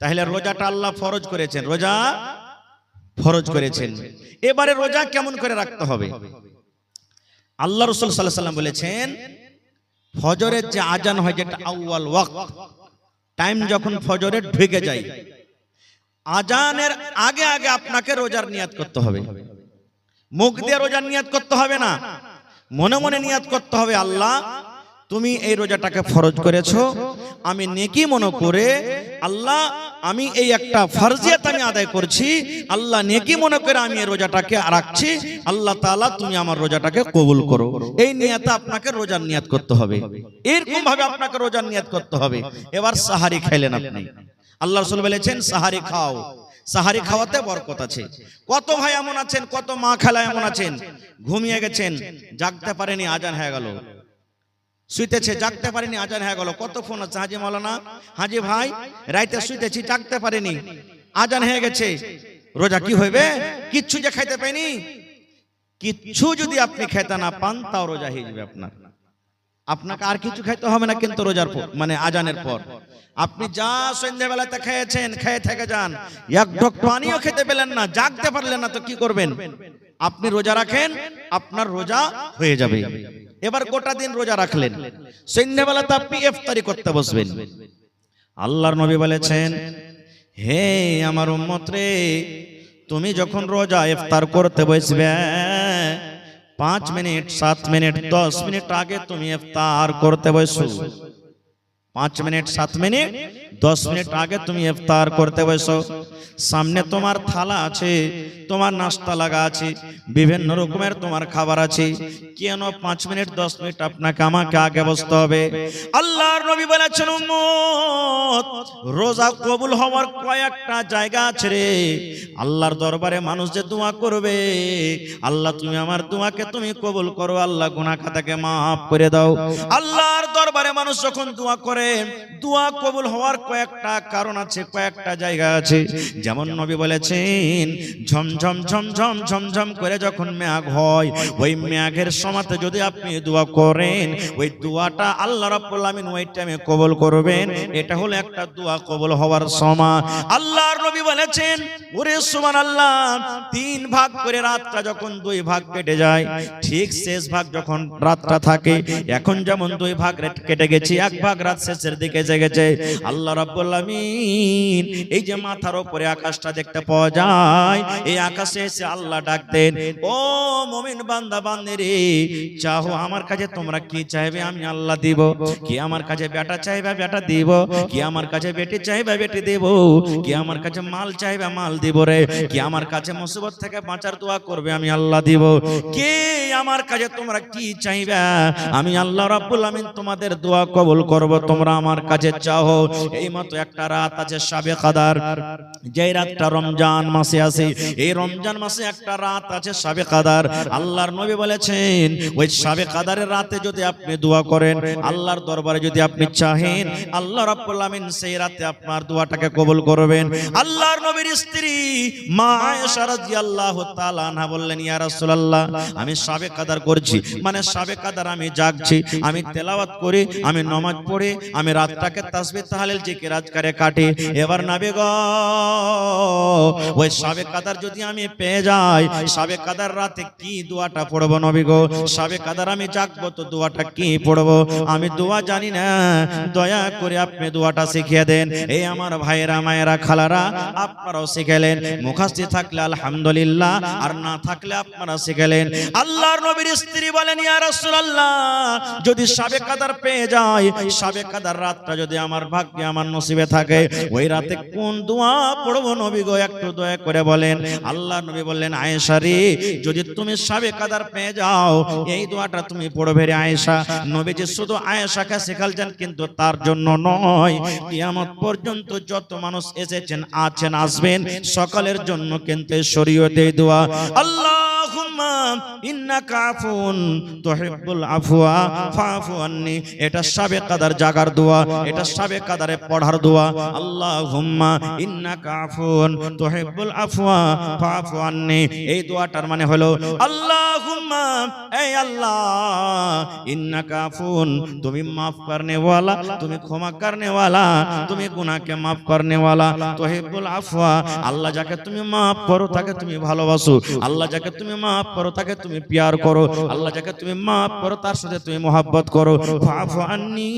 তাহলে রোজাটা আল্লাহ ফরজ করেছেন, রোজা ফরজ করেছেন। এবারে রোজা কেমন করে রাখতে হবে? আল্লাহ রাসূল সাল্লাল্লাহু আলাইহি ওয়াসাল্লাম বলেছেন, ফজরের যে আজান হয়, যেটা আউয়াল ওয়াক্ত, টাইম যখন ফজরের ঢুকে যায়, আজানের আগে আগে আপনাকে রোজার নিয়াত করতে হবে। মুখ দিয়ে রোজার নিয়াত করতে হবে না, মনে মনে নিয়াত করতে হবে, আল্লাহ তুমি এই রোজাটাকে ফরজ করেছো, আমি নেকি মনে করে, আল্লাহ আমি এই একটা ফরজিয়াত আমি আদায় করছি, আল্লাহ নেকি মনে করে আমি এই রোজাটাকে রাখছি, আল্লাহ তাআলা তুমি আমার রোজাটাকে কবুল করো। এই নিয়াতে আপনাকে রোজার নিয়াত করতে হবে, এরকম ভাবে আপনাকে রোজার নিয়াত করতে হবে। এবার সাহারি খাইলেন আপনি, আল্লাহ রাসূল বলেছেন সাহারি খাও, সাহারি খাওয়াতে বরকত আছে। কত ভাই এমন আছেন, কত মা খালা এমন আছেন, ঘুমিয়ে গেছেন, জাগতে পারেনি, আজান হয়ে গেল, শুইতেছে, জাগতে পারেনি, আজান হয়ে গেল। কত ফোন আছে, হাজি মাওলানা, হাজি ভাই রাইতে শুইতেছি, জাগতে পারেনি, আজান হয়ে গেছে, রোজা কি হইবে? কিচ্ছু যে খাইতে পাইনি, কিচ্ছু যদি আপনি খেতে না পান তাও রোজা হয়ে যাবে আপনার। আপনাকে আর কিছু খাইতে হবে না, কিন্তু রোজার পর মানে আজানের পর আপনি যা সন্ধ্যাবেলাতে খেয়েছেন, খেয়ে থেকে যান, এক ঢোক পানিও খেতে পেলেন না, জাগতে পারলেন না, তো কি করবেন? আপনি রোজা রাখেন, আপনার রোজা হয়ে যাবে। এবার গোটা দিন রোজা রাখলেন, সন্ধ্যাবেলাতে আপনি ইফতারি করতে বসবেন। আল্লাহর নবী বলেছেন, হে আমার উম্মত রে, তুমি যখন রোজা ইফতার করতে বসবে, 5 মিনিট 7 মিনিট 10 মিনিট আগে তুমি ইফতার করতে বসো। 5 মিনিট 7 মিনিট 10 মিনিট আগে তুমি ইফতার করতে বসো। সামনে তোমার থালা আছে, তোমার নাস্তা লাগা আছে, বিভিন্ন রকমের তোমার খাবার আছে, কেন 5 মিনিট 10 মিনিট আপনাকে আমাকে আগে বসতে হবে? আল্লাহর নবী বলেছেন, উম্মত, রোজা কবুল হওয়ার কয়েকটা জায়গা আছে রে। আল্লাহর দরবারে মানুষ যে দোয়া করবে, আল্লাহ তুমি আমার দোয়াকে তুমি কবুল করো, আল্লাহ গুনাহ খাতাকে maaf করে দাও। আল্লাহর দরবারে মানুষ যখন দোয়া করে, দোয়া কবুল হওয়ার কয়েকটা কারণ আছে, কয়েকটা জায়গা আছে। যেমন নবী বলেছেন, ঝমঝম ঝমঝম ঝমঝম করে যখন মেঘ হয়, ওই মেঘের সময়তে যদি আপনি দোয়া করেন, ওই দোয়াটা আল্লাহ রাব্বুল আলামিন ওই টাইমে কবুল করবেন। এটা হলো একটা দোয়া কবুল হওয়ার সময়। আল্লাহর নবী বলেছেন, ওরে সুবহানাল্লাহ, 3 ভাগ করে রাতটা যখন 2 ভাগ কেটে যায়, ঠিক শেষ ভাগ যখন রাতটা থাকে, এখন যেমন 2 ভাগ কেটে গেছে, 1 ভাগ রাত শেষের দিকে এসে গেছে, আল্লাহ রাব্বুল আলামিন এই যে মাথার উপরে আকাশটা দেখতে পাওয়া যায়, এই আকাশে এসে আল্লাহ ডাকতেন, ও মুমিন বান্দা বান্দিরে, চাও আমার কাছে তোমরা কি চাইবে আমি আল্লাহ দিব। কি আমার কাছে বেটা চাইবে বেটা দিব, কি আমার কাছে বেটি চাইবে বেটি দেব, কি আমার কাছে মাল চাইবে মাল দিব রে, কি আমার কাছে মুসিবত থেকে বাঁচার দোয়া করবে আমি আল্লাহ দিব। কি আমার কাছে তোমরা কি চাইবে আমি আল্লাহ রাব্বুল আমিন তোমাদের দোয়া কবুল করব, তোমরা আমার কাছে চাও। এই মতো একটা রাত আছে শাবে কদর, যে রাতটা রমজান মাসে আছে, এই রমজান মাসে একটা রাত আছে শাবে কদর। আল্লাহর নবী বলেছেন, ওই শাবে কদরের রাতে যদি আপনি দোয়া করেন, আল্লাহর দরবারে যদি আপনি চাহেন, আল্লাহ রাব্বুল আমিন সেই রাতে আপনার দোয়াটাকে কবুল করবেন। আল্লাহর নবীর স্ত্রী মা আয়েশা রাদিয়াল্লাহু তাআলা আনহা বললেন, ইয়া রাসূলুল্লাহ, আমি শাবে কদর করছি, মানে শাবে কদর আমি জাগছি, আমি তেলাওয়াত করি, আমি নামাজ পড়ি, আমি রাতটাকে তাসবিহ তাহলিল জিকির আজকারে কাটি। এবার নবী গো, ওই শাবে কদর যদি আমি পেয়ে যাই, শাবে কদর রাতে কি দোয়াটা পড়বো নবী গো? শাবে কদর আমি জাগবো তো দোয়াটা কি পড়বো? আমি দোয়া জানি না, দয়া করে আপনি দোয়াটা শিখিয়ে দেন। এই আমার ভাইরা মায়েরা খালারা, আপনারাও শিখেলেন, মুখস্থ থাকলে আলহামদুলিল্লাহ, আর না থাকলে আপনারা শিখেলেন। আল্লাহর নবীর স্ত্রী বলেন, ইয়া রাসূলুল্লাহ, যদি শাবে কদর পেয়ে যাই, শাবে কদর রাতটা যদি আমার ভাগ্যে আমার নসিবে থাকে, ওই রাতে কোন দোয়া পড়বো নবী গো, একটু দয়া করে বলেন। আল্লাহর নবী বললেন, আয়েশা রে, যদি তুমি শাবে কদর পেয়ে যাও, এই দোয়াটা তুমি পড়বে রে আয়েশা। নবীজি শুধু আয়েশাকে শেখালছেন, কিন্তু তার জন্য নয়, কিয়ামত পর্যন্ত যত মানুষ এসেছেন, আছেন, আসবেন, সকলের জন্য কিন্তু শরীয়তে দোয়া। আল্লাহুম্মা ইন্নাকা আফুন তুহিব্বুল আফওয়া ফাফু আন্নি। এটা শাবে কাদার জাগার দোয়া, এটা শাবে কাদারে পড়ার দোয়া। আল্লাহুম্মা ইন্নাকা আফুন তুহিব্বুল আফওয়া ফাফু আন্নি। এই দোয়াটার মানে হলো আল্লাহুম্মা, এই আল্লাহ, ইন্নাকা আফুন, তুমি মাফ করনে वाला, তুমি ক্ষমা করনে वाला, তুমি গুনাহকে মাফ করনে वाला। তুহিব্বুল আফওয়া, আল্লাহ যাকে তুমি মাফ করো তাকে তুমি ভালোবাসো, আল্লাহ যাকে তুমি মাফ করো তাকে তুমি প্যার করো, আল্লাহ যাকে তুমি মাফ করো তার সাথে তুমি মোহাব্বত করো। ফাফু আন্নি,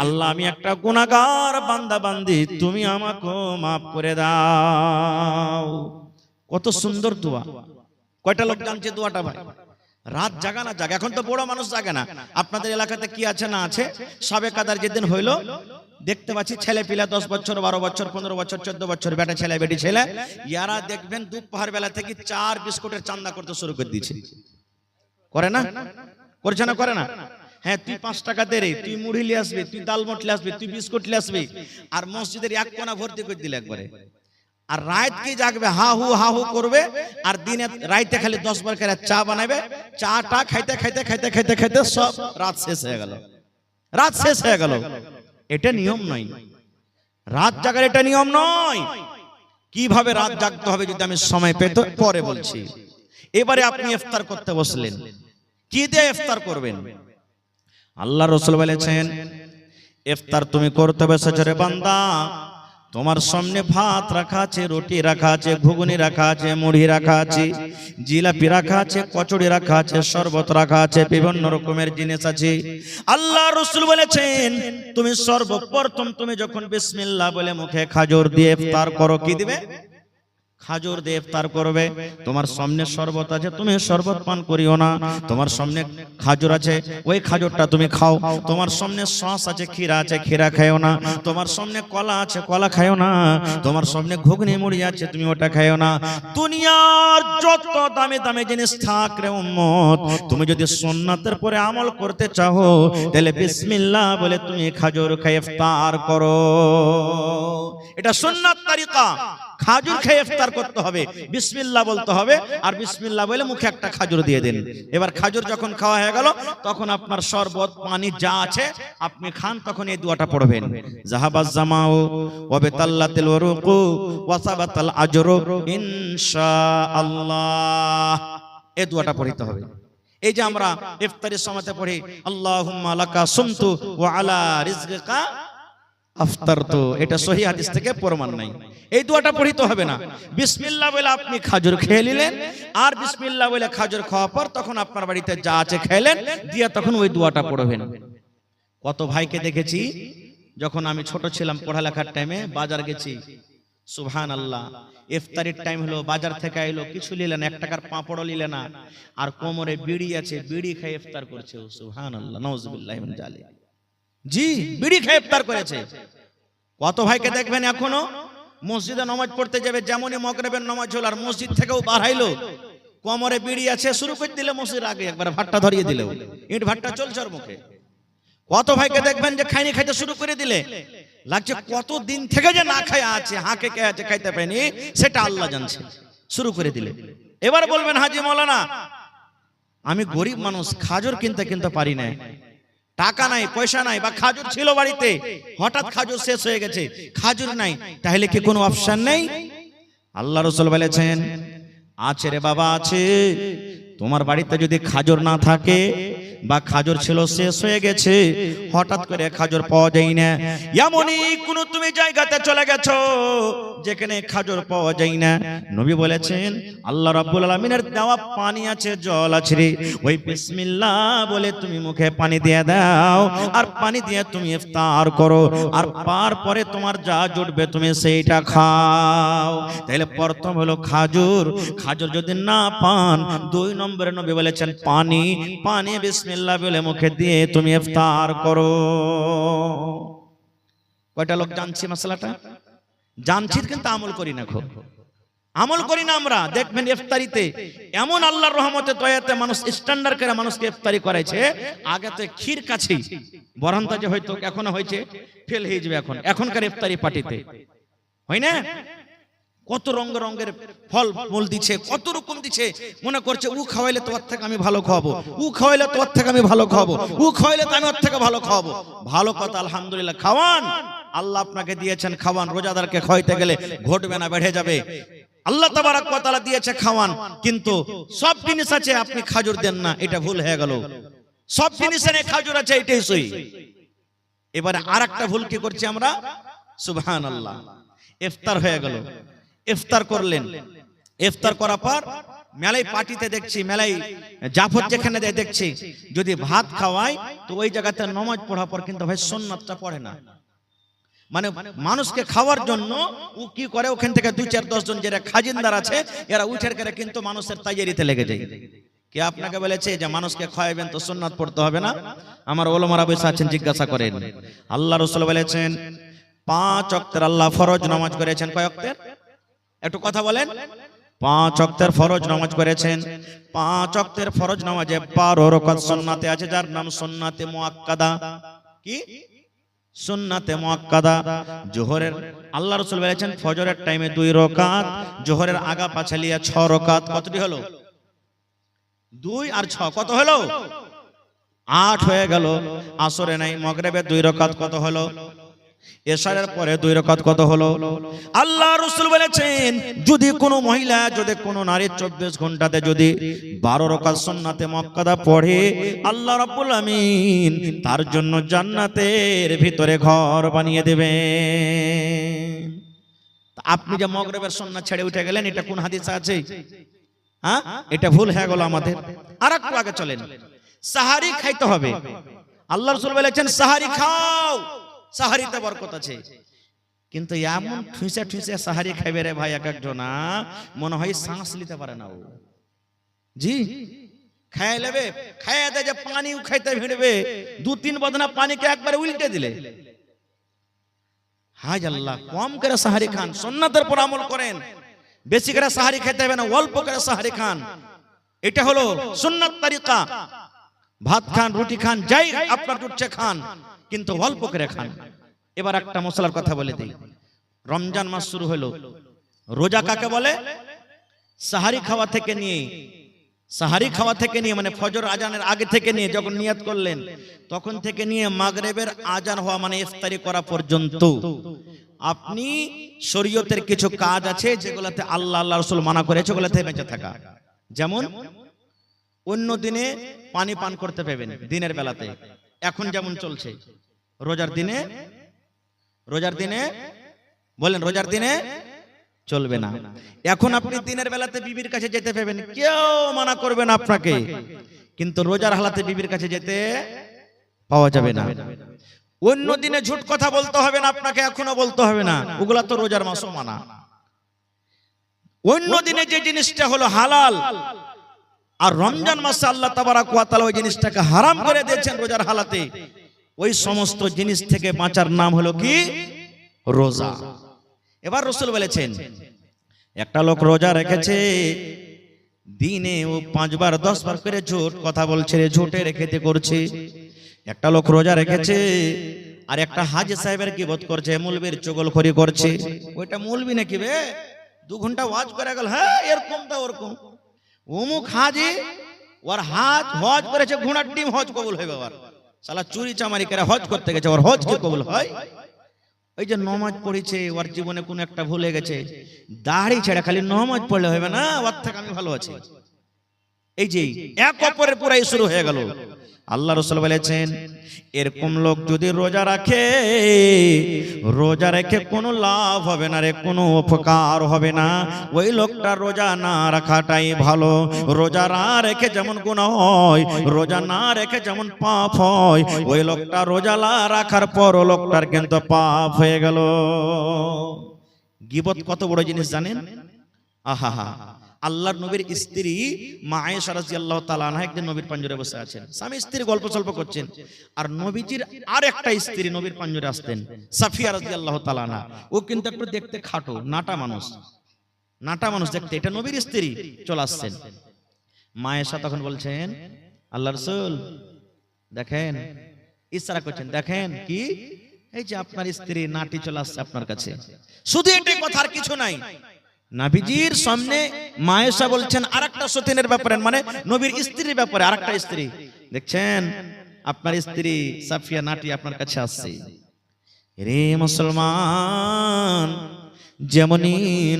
আল্লাহ আমি একটা গুনাহগার বান্দা বান্দি, তুমি আমাকে মাফ করে দাও। কত সুন্দর দোয়া। কয়টা লোক জানছে দোয়াটা ভাই? রাত জাগা না জাগা, এখন তো বড় মানুষ জাগে না। আপনাদের এলাকাতে কি আছে না আছে, শাবে কাদার যেদিন হইলো দেখতে পাচ্ছি ছেলে পিলা 10 বছর 12 বছর 15 বছর 14 বছর বেটা ছেলে বেটি ছেলে, ইয়ারা দেখবেন দুপুর বেলা থেকে 4 বিস্কুটের চান্দা করতে শুরু করে দিয়েছে। করে না? করছে না? করে না? হ্যাঁ, তুই 5 টাকা দে রে, তুই মুড়ি নিয়ে আসবি, তুই ডালমট নিয়ে আসবি, তুই বিস্কুট নিয়ে আসবি, আর মসজিদের এক কোণা ভর্তি করে দিলে একবারে। আর রাত কি জাগবে, হা হু করবে, আর দিনে রাইতে খালি 10 বার করে চা বানাবে, চাটা খাইতে খাইতে খাইতে খাইতে খাইতে সব রাত শেষ হয়ে গেল, রাত শেষ হয়ে গেল। এটা নিয়ম নয়, রাত জাগার এটা নিয়ম নয়। কিভাবে রাত জাগতে হবে যদি আমি সময় পেতে পরে বলছি। এবারে আপনি ইফতার করতে বসলেন, কি দিয়ে ইফতার করবেন? আল্লাহ রাসূল বলেছেন ইফতার তুমি করতে বসেছো রে বান্দা, তোমার সামনে ভাত রাখা আছে, রুটি রাখা আছে, ঘুগনি রাখা আছে, মুড়ি রাখা আছে, জিলাপি রাখা আছে, কচুরি রাখা আছে, শরবত রাখা আছে, বিভিন্ন রকমের জিনিস আছে। আল্লাহ রাসূল বলেছেন তুমি সর্বপ্রথম তুমি যখন বিসমিল্লাহ বলে মুখে খাজুর দিয়ে ইফতার করো, কি দিবে? খাজুর দিয়ে ইফতার করবে। তোমার সামনে শরবত আছে, তুমি শরবত পান করিও না। তোমার সামনে খাজুর আছে, ওই খাজুরটা তুমি খাও। তোমার সামনে সস আছে, ক্ষীরা আছে, ক্ষীরা খাও না। তোমার সামনে কলা আছে, কলা খাও না। তোমার সামনে ঘুগনি মুড়ি আছে, তুমি ওটা খাও না। দুনিয়ার যত দামি দামি জিনিস থাক রে উম্মত, তুমি যদি সুন্নাতের পরে আমল করতে চাও তাহলে বিসমিল্লাহ বলে তুমি খাজুর খেয়ে ইফতার করো। এটা সুন্নাত তরিকা। খাজুর খেয়ে ইফতার করতে হবে, বিসমিল্লাহ বলতে হবে, আর বিসমিল্লাহ বলে মুখে একটা খাজুর দিয়ে দেন। এবার খাজুর যখন খাওয়া হয়ে গেল তখন আপনার শরবত পানি যা আছে আপনি খান, তখন এই দোয়াটা পড়বেন, জাহাবাজ জামাউ ওয়া বিতাল্লাতিল ওয়ারুকু ওয়া সাবাতাল আজরু ইনশাআল্লাহ। এই দোয়াটা পড়তে হবে। এই যে আমরা ইফতারের সময়তে পড়ি আল্লাহুম্মা লাকা সুমতু ওয়া আলা রিজকিকা আফতারতু, এটা সহিহ হাদিস থেকে প্রমাণ নাই। এই দোয়াটা পড়িতে হবে না। বিসমিল্লাহ বলে আপনি খাজুর খেয়ে নিলেন, আর বিসমিল্লাহ বলে খাজুর খাওয়ার পর তখন আপনার বাড়িতে যা আছে খেলেন, দিয়ে তখন ওই দোয়াটা পড়বেন। কত ভাইকে দেখেছি যখন আমি ছোট ছিলাম পড়ালেখার টাইমে বাজার গেছি, সুবহানাল্লাহ, ইফতারির টাইম হলো, বাজার থেকে আইলো, কিছু নিলেন, 1 টাকার পাঁপড়ও নিলেন না, আর কোমরে বিড়ি আছে, বিড়ি খেয়ে ইফতার করছে। সুবহানাল্লাহ, নাউজুবিল্লাহি মিন যালিক। জি, বিড়ি খেয়ে ইফতার করেছে। কত ভাইকে দেখবেন এখনো মসজিদে নামাজ পড়তে যাবে, যেমনই মাগরিবের নামাজ হলো আর মসজিদ থেকেও বাড়াইলো, কোমরে বিড়ি আছে, শুরু করে দিলে মসজিদের আগে একবার ভাতটা ধরিয়ে দিল, ইট ভাতটা চলছে ওর মুখে। কত ভাইকে দেখবেন যে খাইনি খাইতে শুরু করে দিলে, লাগছে কত দিন থেকে যে না খায় আছে, হাঁকে কে আছে খাইতে পায়নি সেটা আল্লাহ জানছে, শুরু করে দিলে। এবার বলবেন হাজি মাওলানা আমি গরিব মানুষ, খাজুর কিনতে পারি না, টাকা নাই, পয়সা নাই, বা খাজুর ছিল বাড়িতে, হঠাৎ খাজুর শেষ হয়ে গেছে, খাজুর নাই, তাহলে কি কোনো অপশন নেই? আল্লাহ রাসূল বলেছেন আছে রে বাবা, আছে। তোমার বাড়িতে যদি খাজুর না থাকে বা খাজুর ছিল শেষ হয়ে গেছে, হঠাৎ করে খাজুর পাওয়া যায় না, এমনই কোন তুমি জায়গাতে চলে গেছো যেখানে খাজুর পাওয়া যায় না, নবী বলেছেন আল্লাহ রাব্বুল আলামিনের দেওয়া পানি আছে, জল আছে রে, ওই বিসমিল্লাহ বলে তুমি মুখে পানি দিয়ে দাও, আর পানি দিয়ে তুমি ইফতার করো, আর পরে তোমার যা জুটবে তুমি সেইটা খাও। তাহলে প্রথম হলো খাজুর, খাজুর যদি না পান 2 নম্বরে নবী বলেছেন পানি, পানি বিসমিল্লাহ বলে মুখে দিয়ে তুমি ইফতার করো। কয়টা লোক জানছি মাসলাটা? জানছি কিন্তু আমল করি না, খুব আমল করি না আমরা। দেখবেন ইফতারিতে এমন আল্লাহর রহমতে দয়াতে মানুষ স্ট্যান্ডার্ড করে মানুষকে ইফতারি করাইছে। আগে তো ক্ষীর কাছেই বরন্তা যে হয়তো এখনো হয়েছে, ফেল হয়ে যাবে এখনকার ইফতারি পার্টিতে, হয় না? কত রঙের ফল মূল দিচ্ছে, কত রকম দিচ্ছে, মনে করছে ও খাওয়াইলে তোমার থেকে আমি ভালো খাওয়াবো, ও খাওয়াইলে তোমার থেকে আমি ভালো খাওয়াবো, ও খাওয়াইলে তো আমি ওর থেকে ভালো খাওয়াবো। ভালো কথা, আলহামদুলিল্লাহ, খাওয়ান, আল্লাহ আপনাকে দিয়েছেন, খাওয়ান। রোজাদারকে খাওয়াইতে গেলে ঘটবে না, বেড়ে যাবে। আল্লাহ তাবারাক ওয়া তাআলা দিয়েছে, খাওয়ান। কিন্তু সব জিনিস আছে, আপনি খাজুর দেন না, এটা ভুল হয়ে গেল। সব জিনিসে খাজুর আছে, এটাই সই। এবারে আরেকটা ভুল কি করছি আমরা? সুবহানাল্লাহ, ইফতার হয়ে গেল, ইফতার করলেন, ইফতার করার পর মেলাই পার্টিতে দেখছি, মেলাই জাফর যেখানে দেখছি, যদি ভাত খাওয়ায় তো ওই জায়গাতে নামাজ পড়ার পর কিন্তু ভাই সুন্নাতটা পড়ে না। মানে মানুষকে খাওয়ার জন্য ও কি করে, ওখান থেকে 2-4-10 জন যারা খাজিনদার আছে এরা উঠের করে কিন্তু মানুষের তাইয়ারিতে লেগে যায়। কে আপনাকে বলেছে যে মানুষকে খাওয়াবেন তো সুন্নাত পড়তে হবে না? আমার ওলামারা বসে আছেন, জিজ্ঞাসা করেন। আল্লাহ রাসূল বলেছেন 5 ওয়াক্তের আল্লাহ ফরজ নামাজ করেছেন। কয় ওয়াক্তের? একটু কথা বলেন। 5 ওয়াক্তের ফরজ নামাজ করেছেন। 5 ওয়াক্তের ফরজ নামাজে 12 রাকাত সুন্নাতে আছে, যার নাম সুন্নাতে মুআক্কাদা। কি? সুন্নাতে মুআক্কাদা। জোহরের আল্লাহ রাসূল বলেছেন ফজরের টাইমে 2 রাকাত, জোহরের আগা পাছালিয়া 6 রাকাত। কতটি হলো? 2 আর 6 কত হলো? 8 হয়ে গেল। আসরে নাই, মাগরিবে 2 রাকাত কত হলো? এশারের পরে 2 রাকাত কত হলো? আল্লাহ রাসূল বলেছেন যদি কোনো মহিলা, যদি কোনো নারী 24 ঘন্টাতে যদি 12 রাকাত সুন্নাতে মুআক্কাদা পড়ে, আল্লাহ রাব্বুল আমিন তার জন্য জান্নাতের ভিতরে ঘর বানিয়ে দেবেন। আপনি যে মাগরিবের সুন্নাত ছেড়ে উঠে গেলেন, এটা কোন হাদিসে আছে? হ্যাঁ, এটা ভুল হয়ে গেল আমাদের। আরেকটু আগে চলেন। সাহারি খাইতে হবে। আল্লাহ রাসূল বলেছেন সাহারি খাও, সাহারিতে বরকত আছে। কিন্তু এমন ঠুসে ঠুসে সাহারি খাইবে রে ভাই, এক একজন মনে হয় শ্বাস নিতে পারে না ও। জি, খায় লেবে, খায় দে যে পানিও খাইতে ভিড়বে, 2-3 বদনা পানিকে একবারে উল্টে দিলে। হায় আল্লাহ, কম করে সাহারি খান, সুন্নাতের উপর আমল করেন। বেশি করে সাহারি খেতে হবে না, অল্প করে সাহারি খান। এটা হলো সুন্নাত তরিকা। ভাত খান, রুটি খান, যাই আপনার জুটছে খান, কিন্তু অল্প করে খান। এবার একটা মশলার কথা বলে দিই। রমজান মাস শুরু হলো, রোজা কাকে বলে? সাহারি খাওয়া থেকে নিয়ে, সাহারি খাওয়া থেকে নিয়ে মানে ফজর আজানের আগে থেকে নিয়ে যখন নিয়ত করলেন তখন থেকে নিয়ে মাগরিবের আজান হওয়া মানে ইফতারি করা পর্যন্ত আপনি শরীয়তের কিছু কাজ আছে যেগুলোতে আল্লাহ রাসূল মানা করেছে, ওগুলোতে বেঁচে থাকা। যেমন অন্য দিনে পানি পান করতে পাবেন দিনের বেলাতে, এখন যেমন চলছে। রোজার দিনে বলেন, রোজার দিনে চলবে না। এখন আপনি দিনের বেলাতে বিবির কাছে যেতে পাবেন, কেউ মানা করবে না আপনাকে, কিন্তু রোজার হালাতে বিবির কাছে যেতে পাওয়া যাবে না। অন্য দিনে ঝুট কথা বলতে হবে না আপনাকে, এখনো বলতে হবে না, ওগুলা তো রোজার মাসও মানা। অন্য দিনে যে জিনিসটা হলো হালাল, আর রমজান মাসে আল্লাহ তাবারাক ওয়া তাআলা ওই জিনিসটাকে হারাম করে দিয়েছেন রোজার হালাতে। ওই সমস্ত জিনিস থেকে বাঁচার নাম হলো কি? রোজা। এবার রাসূল বলেছেন একটা লোক রোজা রেখেছে, দিনে ও 5 বার 10 বার করে ঝুট কথা বলছে, ঝুটের খেতে করছে। একটা লোক রোজা রেখেছে আর একটা হাজী সাহেবের গীবত করছে, মৌলবীর চুগলখড়ি করছে। ওইটা মৌলবী নাকি বে, 2 ঘন্টা ওয়াজ করে গেল, হ্যাঁ এরকম তা ওরকম। অমুক হাজী ওর হাজ হজ করেছে, ঘোড়ার ডিম হজ কবুল হবে। ওর শালা চুরি চামারি করে হজ করতে গেছে, ওর হজ কি কবুল হয়? ওই যে নামাজ পড়েছে, ওর জীবনে কোন একটা ভুলে গেছে, দাড়ি ছেড়ে খালি নামাজ পড়লে হবে না, ওর থেকে আমি ভালো আছি। এই যে এক অপরের পুরাই শুরু হয়ে গেল। আল্লাহ রাসূল বলেছেন এরকম লোক যদি রোজা রাখে, রোজা রেখে কোনো লাভ হবে না রে, কোনো উপকার হবে না। ওই লোকটা রোজা না রাখাটাই ভালো। রোজা না রেখে যেমন গুনাহ হয়, রোজা না রেখে যেমন পাপ হয়, ওই লোকটা রোজা না রাখার পর ও লোকটার কিন্তু পাপ হয়ে গেল। গীবত কত বড় জিনিস জানেন? আহা, আল্লাহর নবীর স্ত্রী মা আয়েশা রাদিয়াল্লাহু তাআলা আনহা একদিন নবীর পাঞ্জরে বসে আছেন, স্বামী স্ত্রী গল্প সল্প করছেন। আর নবীজির আর একটা স্ত্রী নবীর পাঞ্জরে আসতেন, সাফিয়া রাদিয়াল্লাহু তাআলা আনহা। ও কিন্তু একটু দেখতে খাটো, নাটা মানুষ দেখতে, এটা নবীর স্ত্রী চলে আসছেন। মা আয়েশা তখন বলছেন আল্লাহর রাসূল দেখেন, ইশারা করছেন, দেখেন কি এই যে আপনার স্ত্রী নাটি চলে আসছে আপনার কাছে। শুধু এটাই কথা, আর কিছু নাই। নবীজির সামনে মা আয়েশা বলছেন আরেকটা সতীনের ব্যাপারে, মানে নবীর স্ত্রীর ব্যাপারে, আরেকটা স্ত্রী, দেখছেন আপনার স্ত্রী সাফিয়া নাটি আপনার কাছে আসছে। রে মুসলমান, যেমনই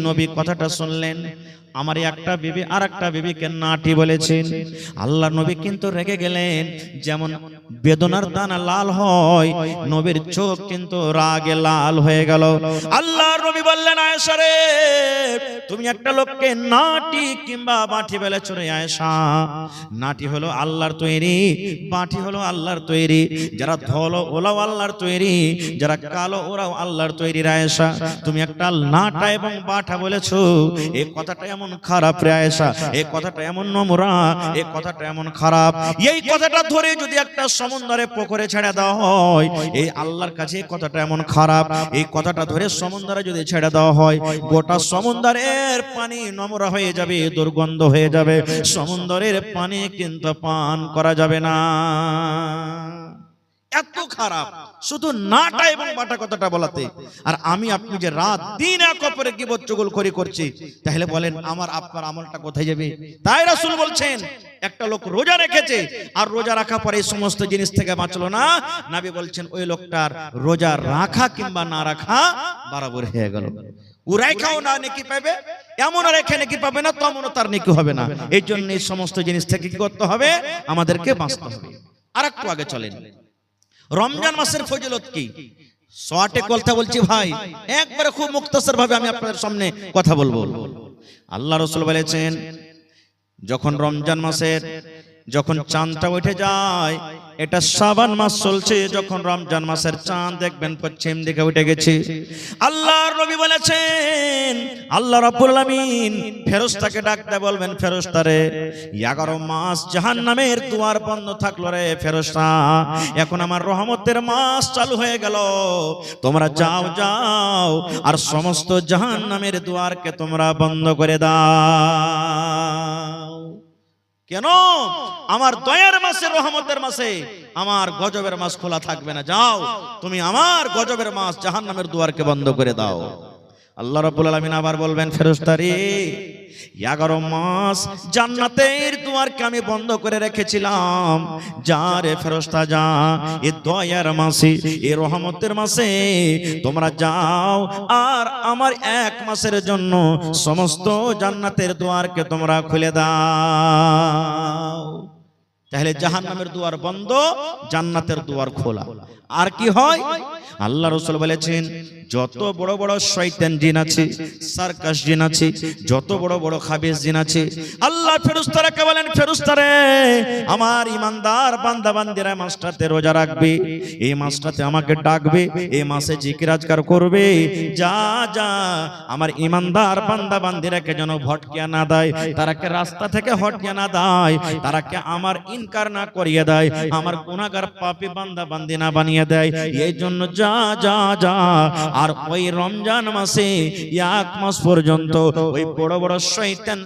নবী কথাটা শুনলেন, আমার একটা বিবি আর একটা বিবিকে নাটি বলেছেন, আল্লাহ নবী কিন্তু রেগে গেলেন। যেমন বেদনার দানা লাল হয়, নবীর চোখ কিন্তু রাগে লাল হয়ে গেল। আল্লাহ নবী বললেন, আয়েশা রে, তুমি একটা লোককে নাটি কিংবা বাঁটি বলেছ রে আয়েশা। নাটি হলো আল্লাহর তৈরি, বাঁটি হলো আল্লাহর তৈরি। যারা ধলো ওরাও আল্লাহর তৈরি, যারা কালো ওরাও আল্লাহর তৈরি। আয়েশা, তুমি একটা নাটা এবং বাঁটা বলেছো, এই কথাটা এমন খারাপ রে আয়েশা, এই কথাটা এমন নোংরা, এই কথাটা এমন খারাপ। এই কথাটা ধরে যদি একটা সমুদ্রে পুকুরে ছেড়ে দেওয়া হয়, এই আল্লাহর কাছে এই কথাটা এমন খারাপ। এই কথাটা ধরে সমুদ্রে যদি ছেড়ে দেওয়া হয়, গোটা সমুদ্রের পানি নোংরা হয়ে যাবে, দুর্গন্ধ হয়ে যাবে, সমুদ্রের পানি কিন্তু পান করা যাবে না। এত খারাপ শুধু নাটা এবং বাটা কথাটা বলাতে। আর আমি আপনি যে রাত দিন এক অপরে গীবত চুগলখড়ি করছি, তাহলে বলেন আমার আপনার আমলটা কোথায় যাবে? তাই রাসূল বলছেন, একটা লোক রোজা রেখেছে আর রোজা রাখা পরে এই সমস্ত জিনিস থেকে বাঁচলো না, নবী বলছেন ওই লোকটার রোজা রাখা কিংবা না রাখা বরাবর হয়ে গেল। ও রাখাও না নেকি পাবে, এমন রেখে নেকি পাবে না, তেমনও তার নেকি হবে না। এই জন্য এই সমস্ত জিনিস থেকে কি করতে হবে? আমাদেরকে বাঁচতে হবে। আর একটু আগে চলেন, রমজান মাসের ফজিলত কি? শর্টে কথা বলছি ভাই, একবারে খুব মুক্তাসর ভাবে আমি আপনাদের সামনে কথা বলবো। আল্লাহ রাসূল বলেছেন, যখন রমজান মাসের যখন চাঁদটা উঠে যায়, এটা শাবান মাস চলছে, যখন রমজান মাসের চাঁদ দেখবেন পশ্চিম দিকে উঠে গেছে, আল্লাহর নবী বলেছেন, আল্লাহ রাব্বুল আলামিন ফেরেশতাকে ডাকতে বলবেন, ফেরেশতারে 11 মাস জাহান্নামের দুয়ার বন্ধ থাকলো রে ফেরেশতা, এখন আমার রহমতের মাস চালু হয়ে গেল, তোমরা যাও যাও আর সমস্ত জাহান্নামের দুয়ারকে তোমরা বন্ধ করে দাও। কেন? আমার দয়ার মাসে, রহমতের মাসে আমার গজবের মাস খোলা থাকবে না। যাও তুমি আমার গজবের মাস জাহান্নামের দুয়ারকে বন্ধ করে দাও। আল্লাহ রাব্বুল আলামিন আবার বলবেন, ফেরেশতারে 11 মাস জান্নাতের দুয়ারকে আমি বন্ধ করে রেখেছিলাম, যা রে ফেরেশতা যা, এই দয়ার মাসে, এই রহমতের মাসে তোমরা যাও আর আমার 1 মাসের জন্য সমস্ত জান্নাতের দুয়ারকে তোমরা খুলে দাও। তাহলে জাহান্নামের দুয়ার বন্ধ, জান্নাতের দুয়ার খোলা। আর কি হয়? আল্লাহ রাসূল বলেছেন, যত বড় বড় শয়তান জিন আছে, সার্কাস জিন আছে, যত বড় বড় খাবিস জিন আছে, আল্লাহ ফেরেশতাকে বলেন, ফেরেশতারে আমার ইমানদার বান্দা বান্দিরা মাসটাতে রোজা রাখবে, এই মাসটাতে আমাকে ডাকবে, এই মাসে জিকির আজকার করবে, যা যা আমার ইমানদার বান্দা বান্দিরাকে যেন ভটকিয়া না দেয়, তারাকে রাস্তা থেকে হটিয়ে না দেয়, তারাকে আমার ইনকার না করিয়ে দেয়, আমার গুনাহগার পাপী বান্দা বান্দি না বানিয়ে দেয়। এই জন্য যা যা যা। আর ওই রমজান মাসে 1 মাস পর্যন্ত ওই বড় বড় শয়তান